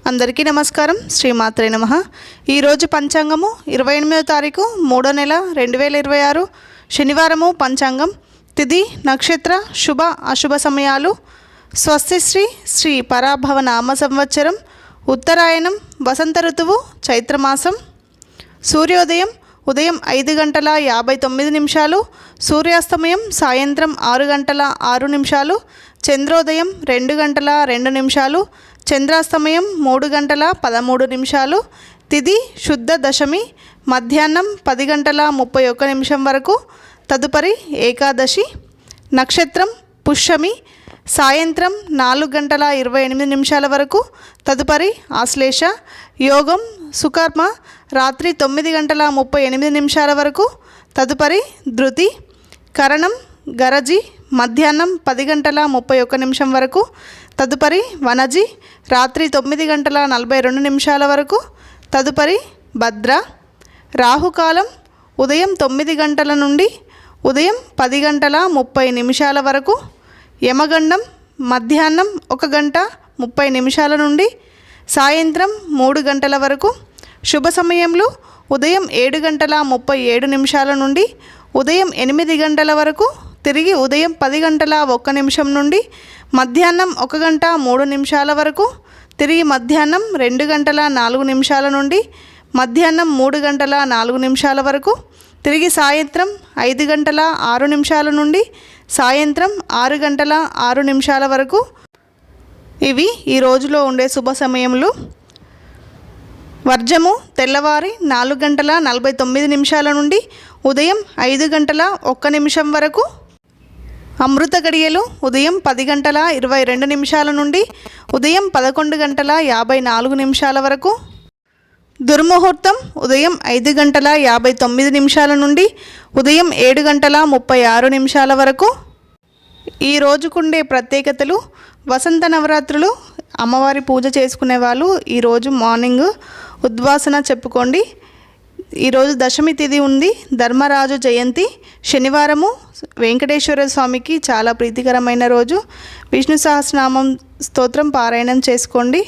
అందరికీ నమస్కారం. శ్రీమాత్రే నమః. ఈరోజు పంచాంగము 28వ తారీఖు 3వ నెల 2026 శనివారము. పంచాంగం తిథి నక్షత్ర శుభ అశుభ సమయాలు. స్వస్తి శ్రీ పరాభవ నామ సంవత్సరం ఉత్తరాయణం వసంత ఋతువు చైత్రమాసం. సూర్యోదయం ఉదయం 5:59, సూర్యాస్తమయం సాయంత్రం 6:06, చంద్రోదయం 2:02, చంద్రాస్తమయం 3:13. తిథి శుద్ధ దశమి మధ్యాహ్నం 10:31 వరకు, తదుపరి ఏకాదశి. నక్షత్రం పుష్యమి సాయంత్రం 4:28 వరకు, తదుపరి ఆశ్లేష. యోగం సుకర్మ రాత్రి 9:38 వరకు, తదుపరి ధృతి. కరణం గరజి మధ్యాహ్నం 10:31 వరకు, తదుపరి వనజి రాత్రి 9:42 వరకు, తదుపరి భద్ర. రాహుకాలం ఉదయం 9 గంటల నుండి ఉదయం 10:30 వరకు. యమగండం మధ్యాహ్నం 1:30 నుండి సాయంత్రం 3 గంటల వరకు. శుభ సమయంలో ఉదయం 7:37 నుండి ఉదయం 8 గంటల వరకు, తిరిగి ఉదయం 10:01 నుండి మధ్యాహ్నం 1:03 వరకు, తిరిగి మధ్యాహ్నం 2:04 నుండి మధ్యాహ్నం 3:04 వరకు, తిరిగి సాయంత్రం 5:06 నుండి సాయంత్రం 6:06 వరకు. ఇవి ఈ రోజులో ఉండే శుభ సమయములు. వర్జము తెల్లవారి 4:49 నుండి ఉదయం 5:01 వరకు. అమృత గడియలు ఉదయం 10:22 నుండి ఉదయం 11:54 వరకు. దుర్ముహూర్తం ఉదయం 5:59 నుండి ఉదయం 7:36 వరకు. ఈ రోజుకుండే ప్రత్యేకతలు: వసంత నవరాత్రులు, అమ్మవారి పూజ చేసుకునే వాళ్ళు ఈరోజు మార్నింగ్ ఉద్వాసన చెప్పుకోండి. ఈరోజు దశమి తిథి ఉంది, ధర్మరాజు జయంతి. శనివారము వెంకటేశ్వర స్వామికి చాలా ప్రీతికరమైన రోజు. విష్ణు సహస్రనామం స్తోత్రం పారాయణం చేసుకోండి.